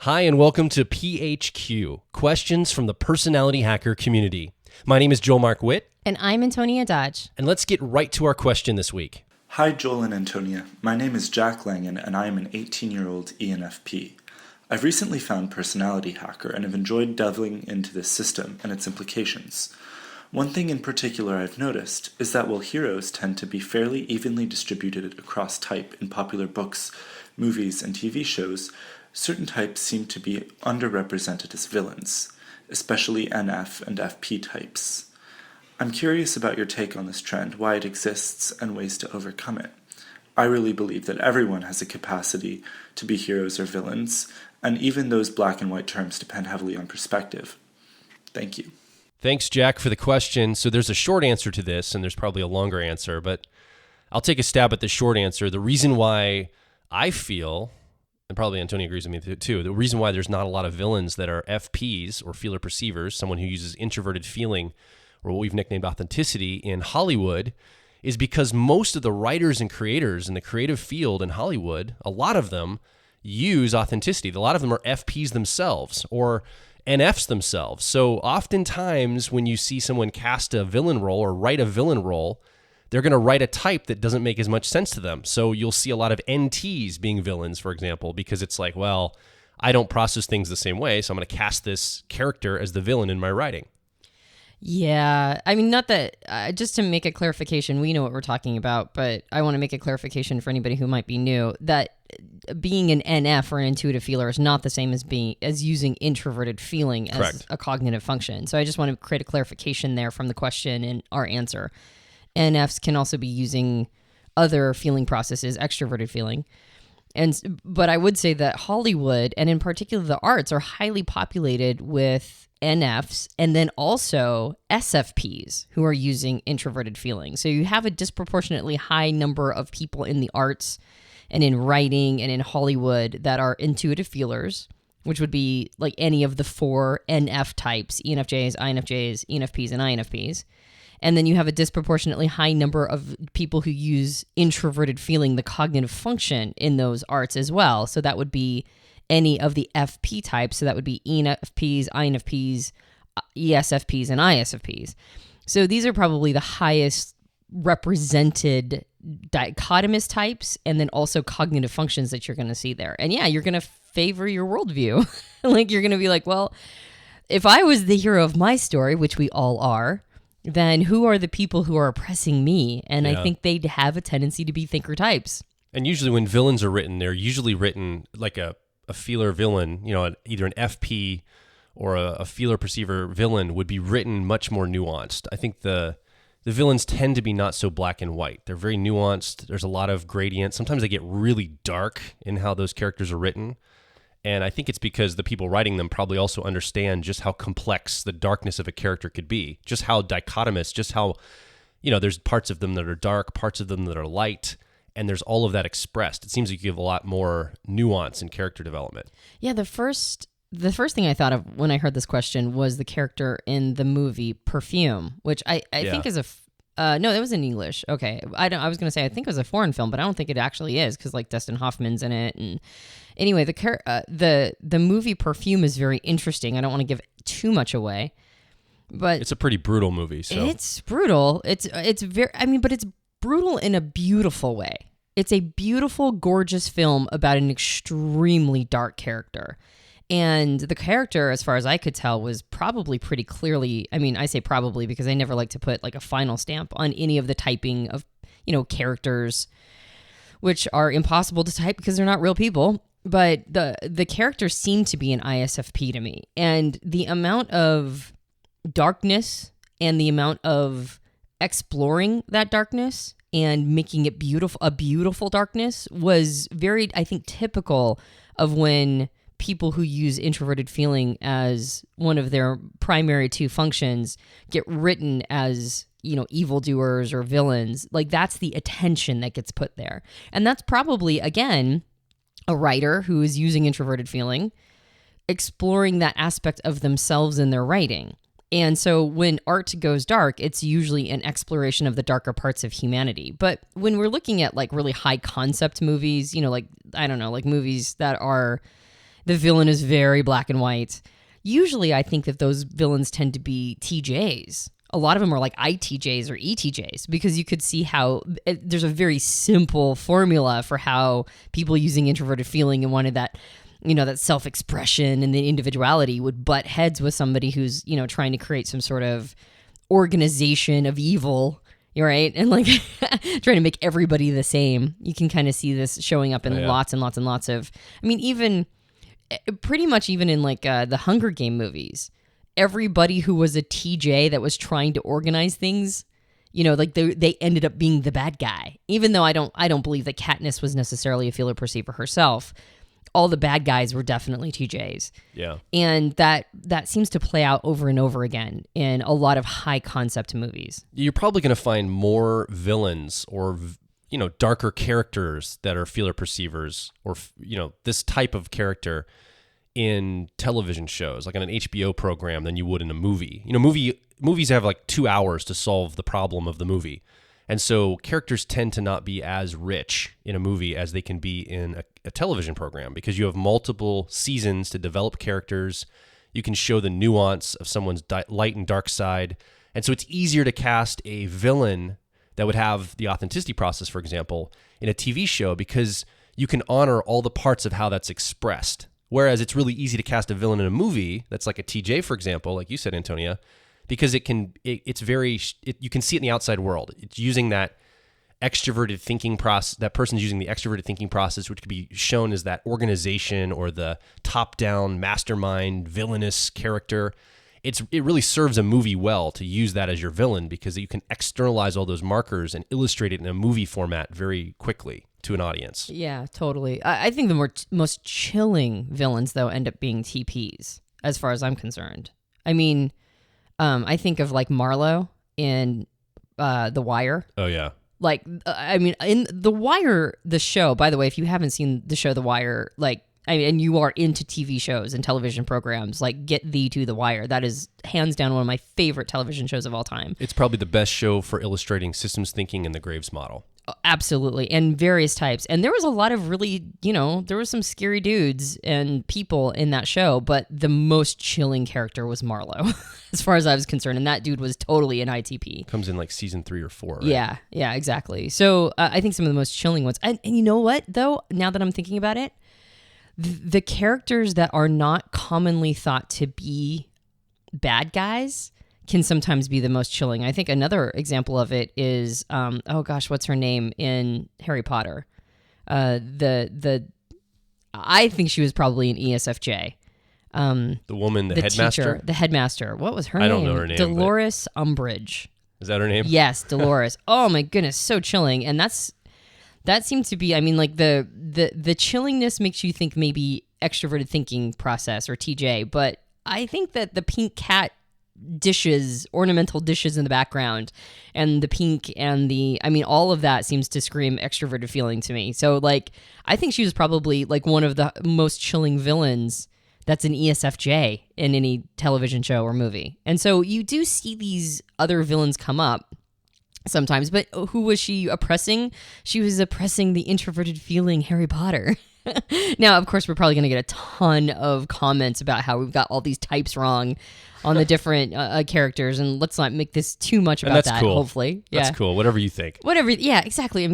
Hi, and welcome to PHQ, Questions from the Personality Hacker Community. My name is Joel Mark Witt. And I'm Antonia Dodge. And let's get right to our question this week. Hi, Joel and Antonia. My name is Jack Langan, and I am an 18-year-old ENFP. I've recently found Personality Hacker and have enjoyed delving into this system and its implications. One thing in particular I've noticed is that while heroes tend to be fairly evenly distributed across type in popular books, movies, and TV shows, certain types seem to be underrepresented as villains, especially NF and FP types. I'm curious about your take on this trend, why it exists, and ways to overcome it. I really believe that everyone has a capacity to be heroes or villains, and even those black and white terms depend heavily on perspective. Thank you. Thanks, Jack, for the question. So there's a short answer to this, and there's probably a longer answer, but I'll take a stab at the short answer. The reason why I feel, and probably Antonia agrees with me too, the reason why there's not a lot of villains that are FPs or feeler perceivers, someone who uses introverted feeling, or what we've nicknamed authenticity in Hollywood, is because most of the writers and creators in the creative field in Hollywood, a lot of them use authenticity. A lot of them are FPs themselves or NFs themselves. So oftentimes when you see someone cast a villain role or write a villain role, they're going to write a type that doesn't make as much sense to them. So you'll see a lot of NTs being villains, for example, because it's like, well, I don't process things the same way, so I'm going to cast this character as the villain in my writing. Yeah, I mean, not that, just to make a clarification, we know what we're talking about, but I want to make a clarification for anybody who might be new, that being an NF or an intuitive feeler is not the same as using introverted feeling as Correct. a cognitive function. So I just want to create a clarification there from the question and our answer. NFs can also be using other feeling processes, extroverted feeling. But I would say that Hollywood, and in particular the arts, are highly populated with NFs and then also SFPs who are using introverted feeling. So you have a disproportionately high number of people in the arts and in writing and in Hollywood that are intuitive feelers, which would be like any of the four NF types: ENFJs, INFJs, ENFPs, and INFPs. And then you have a disproportionately high number of people who use introverted feeling, the cognitive function, in those arts as well. So that would be any of the FP types. So that would be ENFPs, INFPs, ESFPs, and ISFPs. So these are probably the highest represented dichotomous types and then also cognitive functions that you're going to see there. And yeah, you're going to favor your worldview. Like you're going to be like, well, if I was the hero of my story, which we all are, then who are the people who are oppressing me? And I think they'd have a tendency to be thinker types. And usually when villains are written, they're usually written like a feeler villain, either an FP or a feeler perceiver villain would be written much more nuanced. I think the villains tend to be not so black and white. They're very nuanced. There's a lot of gradient. Sometimes they get really dark in how those characters are written. And I think it's because the people writing them probably also understand just how complex the darkness of a character could be, just how dichotomous, just how, there's parts of them that are dark, parts of them that are light, and there's all of that expressed. It seems like you have a lot more nuance in character development. Yeah, the first thing I thought of when I heard this question was the character in the movie Perfume, which I think is no, that was in English. Okay, I was going to say I think it was a foreign film, but I don't think it actually is because like Dustin Hoffman's in it. And anyway, the movie Perfume is very interesting. I don't want to give too much away, but it's a pretty brutal movie. So it's brutal. It's very. I mean, but it's brutal in a beautiful way. It's a beautiful, gorgeous film about an extremely dark character. And the character, as far as I could tell, was probably pretty clearly, I mean, I say probably because I never like to put like a final stamp on any of the typing of, characters, which are impossible to type because they're not real people. But the character seemed to be an ISFP to me. And the amount of darkness and the amount of exploring that darkness and making it a beautiful darkness was very, I think, typical of when people who use introverted feeling as one of their primary two functions get written as, evildoers or villains. Like that's the attention that gets put there. And that's probably, again, a writer who is using introverted feeling, exploring that aspect of themselves in their writing. And so when art goes dark, it's usually an exploration of the darker parts of humanity. But when we're looking at like really high concept movies, like, I don't know, like movies that are The villain is very black and white. Usually I think that those villains tend to be TJs. A lot of them are like ITJs or ETJs because you could see how there's a very simple formula for how people using introverted feeling and wanted that, that self-expression and the individuality would butt heads with somebody who's, trying to create some sort of organization of evil, right? And like trying to make everybody the same. You can kind of see this showing up in lots and lots and lots of, even pretty much even in like the Hunger Game movies. Everybody who was a TJ that was trying to organize things, like they ended up being the bad guy. Even though I don't believe that Katniss was necessarily a feeler perceiver herself, all the bad guys were definitely TJs. Yeah. And that seems to play out over and over again in a lot of high concept movies. You're probably going to find more villains or darker characters that are feeler perceivers or this type of character in television shows, like on an HBO program, than you would in a movie. Movies have like 2 hours to solve the problem of the movie. And so characters tend to not be as rich in a movie as they can be in a television program because you have multiple seasons to develop characters. You can show the nuance of someone's light and dark side. And so it's easier to cast a villain that would have the authenticity process, for example, in a TV show because you can honor all the parts of how that's expressed. Whereas it's really easy to cast a villain in a movie that's like a TJ, for example, like you said, Antonia, because you can see it in the outside world. It's using that extroverted thinking process. That person's using the extroverted thinking process, which could be shown as that organization or the top-down mastermind villainous character. It really serves a movie well to use that as your villain because you can externalize all those markers and illustrate it in a movie format very quickly to an audience. Yeah, totally. I think the most chilling villains, though, end up being TPs, as far as I'm concerned. I think of like Marlo in The Wire. Oh, yeah. In The Wire, the show, by the way, if you haven't seen the show The Wire, and you are into TV shows and television programs, get thee to The Wire. That is hands down one of my favorite television shows of all time. It's probably the best show for illustrating systems thinking and the Graves model. Absolutely. And various types. And there was a lot of really, there were some scary dudes and people in that show, but the most chilling character was Marlo, as far as I was concerned. And that dude was totally an ITP. Comes in like season 3 or 4, right? Yeah, exactly. So I think some of the most chilling ones. And you know what, though, now that I'm thinking about it, the characters that are not commonly thought to be bad guys can sometimes be the most chilling. I think another example of it is, what's her name in Harry Potter? I think she was probably an ESFJ. The woman, the headmaster? Teacher, the headmaster. What was her name? I don't know her name. Dolores Umbridge. Is that her name? Yes, Dolores. Oh my goodness, so chilling. And that seemed to be, the chillingness makes you think maybe extroverted thinking process or TJ, but I think that the pink cat dishes, ornamental dishes in the background, and the pink and all of that seems to scream extroverted feeling to me. So I think she was probably one of the most chilling villains that's an ESFJ in any television show or movie. And so you do see these other villains come up sometimes, but who was she oppressing? She was oppressing the introverted feeling Harry Potter. Now, of course, we're probably going to get a ton of comments about how we've got all these types wrong on the different characters, and let's not make this too much about that. Cool. Hopefully, that's cool. Whatever you think. Whatever. Yeah, exactly.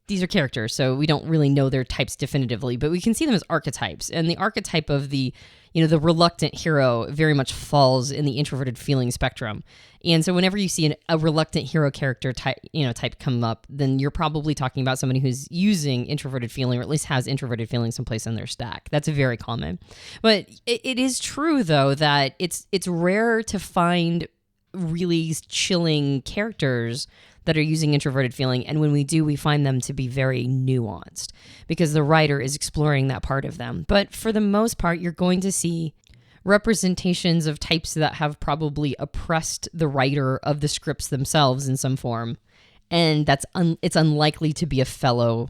These are characters, so we don't really know their types definitively, but we can see them as archetypes. And the archetype of the reluctant hero very much falls in the introverted feeling spectrum. And so whenever you see a reluctant hero character type come up, then you're probably talking about somebody who's using introverted feeling, or at least has introverted feeling someplace in their stack. That's very common. But it is true, though, that it's rare to find really chilling characters that are using introverted feeling, and when we do, we find them to be very nuanced because the writer is exploring that part of them. But for the most part, you're going to see representations of types that have probably oppressed the writer of the scripts themselves in some form, and it's unlikely to be a fellow,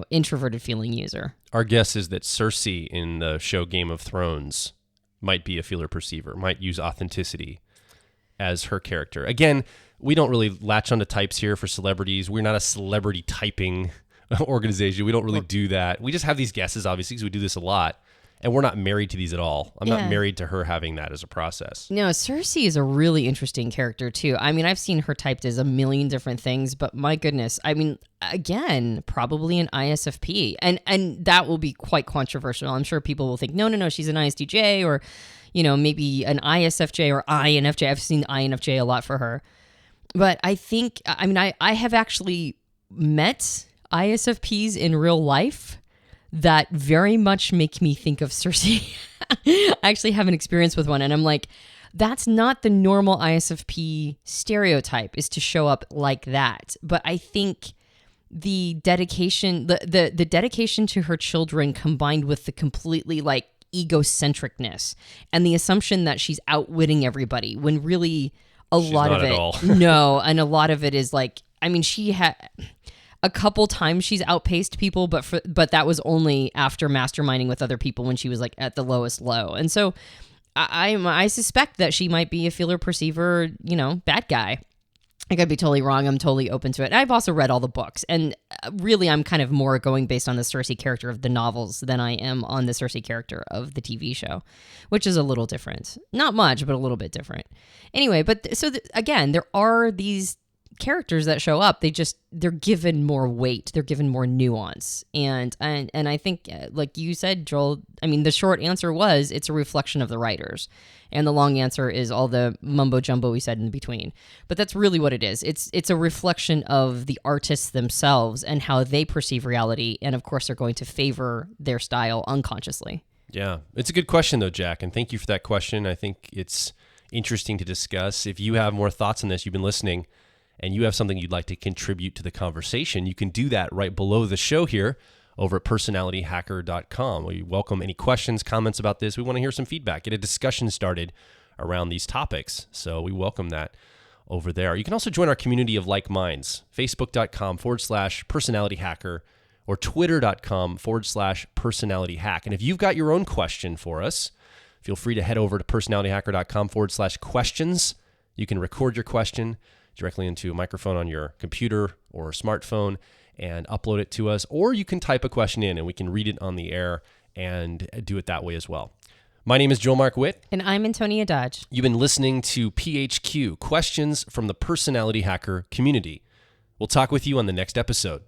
introverted feeling user. Our guess is that Cersei in the show Game of Thrones might be a feeler perceiver, might use authenticity as her character. Again, we don't really latch onto types here for celebrities. We're not a celebrity typing organization. We don't really do that. We just have these guesses, obviously, because we do this a lot. And we're not married to these at all. I'm Yeah. not married to her having that as a process. No, Cersei is a really interesting character too. I mean, I've seen her typed as a million different things, but my goodness, I mean, again, probably an ISFP, and that will be quite controversial. I'm sure people will think, no, she's an ISTJ, or maybe an ISFJ or INFJ. I've seen INFJ a lot for her, but I think, I mean, I have actually met ISFPs in real life that very much make me think of Cersei. I actually have an experience with one, and I'm like, that's not the normal ISFP stereotype, is to show up like that. But I think the dedication, the dedication to her children, combined with the completely like egocentricness and the assumption that she's outwitting everybody, when really She's lot not of at it, all. no, and a lot of it is like, I mean, she had a couple times she's outpaced people, but that was only after masterminding with other people when she was like at the lowest low. And so I suspect that she might be a feeler perceiver, bad guy. I could be totally wrong. I'm totally open to it. I've also read all the books, and really I'm kind of more going based on the Cersei character of the novels than I am on the Cersei character of the TV show, which is a little different. Not much, but a little bit different. Anyway, but again, there are these characters that show up. They're given more weight. They're given more nuance. And I think, like you said, Joel, I mean, the short answer was it's a reflection of the writers. And the long answer is all the mumbo jumbo we said in between. But that's really what it is. It's a reflection of the artists themselves and how they perceive reality. And of course, they're going to favor their style unconsciously. Yeah. It's a good question though, Jack. And thank you for that question. I think it's interesting to discuss. If you have more thoughts on this, you've been listening, and you have something you'd like to contribute to the conversation, you can do that right below the show here over at personalityhacker.com. We welcome any questions, comments about this. We want to hear some feedback, get a discussion started around these topics. So we welcome that over there. You can also join our community of like minds, facebook.com/personalityhacker or twitter.com/personalityhack. And if you've got your own question for us, feel free to head over to personalityhacker.com/questions. You can record your question directly into a microphone on your computer or smartphone and upload it to us, or you can type a question in and we can read it on the air and do it that way as well. My name is Joel Mark Witt. And I'm Antonia Dodge. You've been listening to PHQ, Questions from the Personality Hacker Community. We'll talk with you on the next episode.